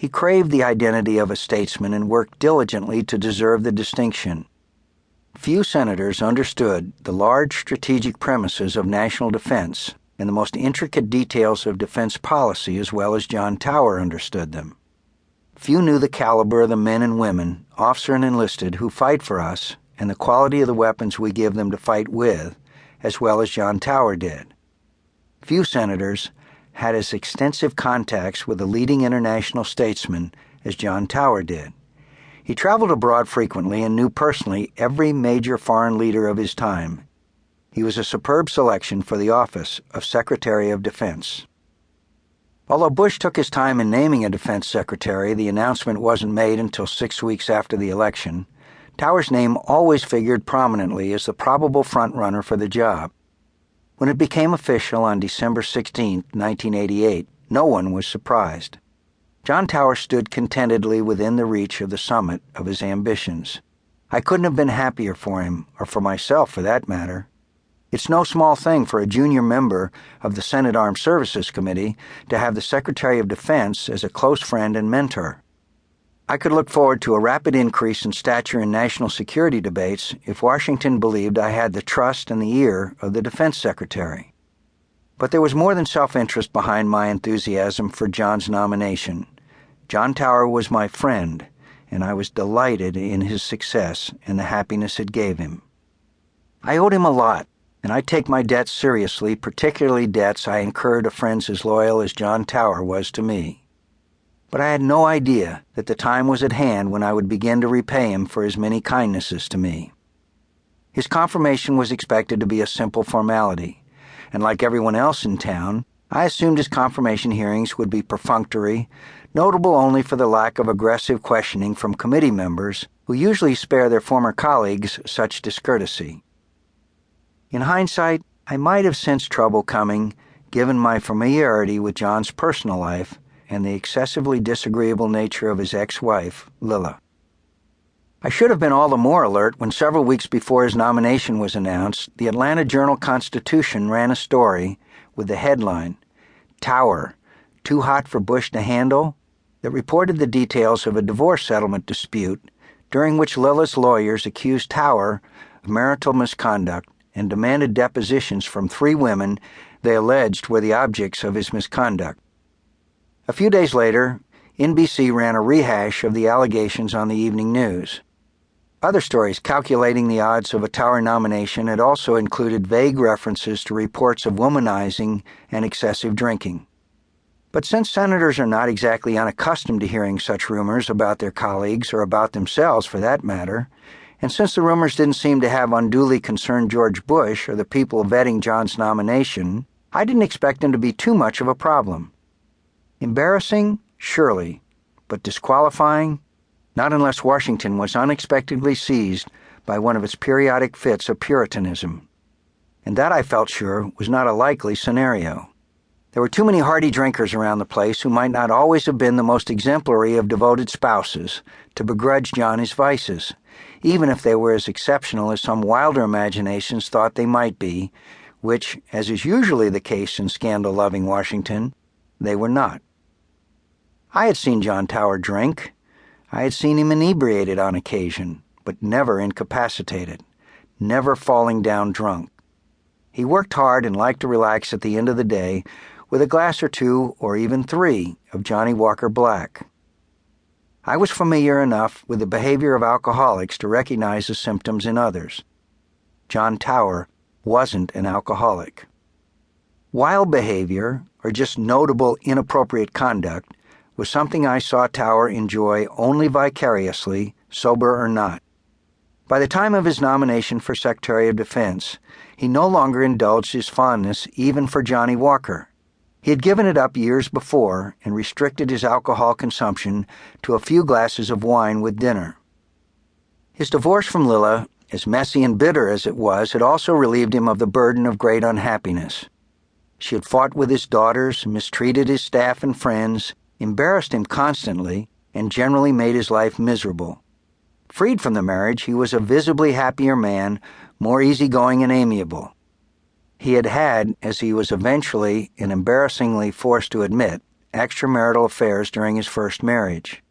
He craved the identity of a statesman and worked diligently to deserve the distinction. Few senators understood the large strategic premises of national defense and the most intricate details of defense policy as well as John Tower understood them. Few knew the caliber of the men and women, officer and enlisted, who fight for us and the quality of the weapons we give them to fight with, as well as John Tower did. Few senators had as extensive contacts with the leading international statesmen as John Tower did. He traveled abroad frequently and knew personally every major foreign leader of his time. He was a superb selection for the office of Secretary of Defense. Although Bush took his time in naming a defense secretary, the announcement wasn't made until 6 weeks after the election. Tower's name always figured prominently as the probable frontrunner for the job. When it became official on December 16, 1988, no one was surprised. John Tower stood contentedly within the reach of the summit of his ambitions. I couldn't have been happier for him, or for myself for that matter. It's no small thing for a junior member of the Senate Armed Services Committee to have the Secretary of Defense as a close friend and mentor. I could look forward to a rapid increase in stature in national security debates if Washington believed I had the trust and the ear of the Defense Secretary. But there was more than self-interest behind my enthusiasm for John's nomination. John Tower was my friend, and I was delighted in his success and the happiness it gave him. I owed him a lot, and I take my debts seriously, particularly debts I incurred to friends as loyal as John Tower was to me. But I had no idea that the time was at hand when I would begin to repay him for his many kindnesses to me. His confirmation was expected to be a simple formality, and like everyone else in town, I assumed his confirmation hearings would be perfunctory, notable only for the lack of aggressive questioning from committee members who usually spare their former colleagues such discourtesy. In hindsight, I might have sensed trouble coming, given my familiarity with John's personal life and the excessively disagreeable nature of his ex-wife, Lilla. I should have been all the more alert when several weeks before his nomination was announced, the Atlanta Journal-Constitution ran a story with the headline, "Tower, Too Hot for Bush to Handle?" that reported the details of a divorce settlement dispute during which Lilla's lawyers accused Tower of marital misconduct and demanded depositions from 3 women they alleged were the objects of his misconduct. A few days later, NBC ran a rehash of the allegations on the evening news. Other stories calculating the odds of a Tower nomination had also included vague references to reports of womanizing and excessive drinking. But since senators are not exactly unaccustomed to hearing such rumors about their colleagues or about themselves for that matter, and since the rumors didn't seem to have unduly concerned George Bush or the people vetting John's nomination, I didn't expect him to be too much of a problem. Embarrassing? Surely. But disqualifying? Not unless Washington was unexpectedly seized by one of its periodic fits of Puritanism. And that, I felt sure, was not a likely scenario. There were too many hearty drinkers around the place who might not always have been the most exemplary of devoted spouses to begrudge John his vices, even if they were as exceptional as some wilder imaginations thought they might be, which, as is usually the case in scandal-loving Washington, they were not. I had seen John Tower drink. I had seen him inebriated on occasion, but never incapacitated, never falling down drunk. He worked hard and liked to relax at the end of the day with a glass or 2 or even 3 of Johnnie Walker Black. I was familiar enough with the behavior of alcoholics to recognize the symptoms in others. John Tower wasn't an alcoholic. Wild behavior, or just notable inappropriate conduct, was something I saw Tower enjoy only vicariously, sober or not. By the time of his nomination for Secretary of Defense, he no longer indulged his fondness even for Johnnie Walker. He had given it up years before and restricted his alcohol consumption to a few glasses of wine with dinner. His divorce from Lilla, as messy and bitter as it was, had also relieved him of the burden of great unhappiness. She had fought with his daughters, mistreated his staff and friends, embarrassed him constantly, and generally made his life miserable. Freed from the marriage, he was a visibly happier man, more easygoing and amiable. He had, as he was eventually and embarrassingly forced to admit, extramarital affairs during his first marriage.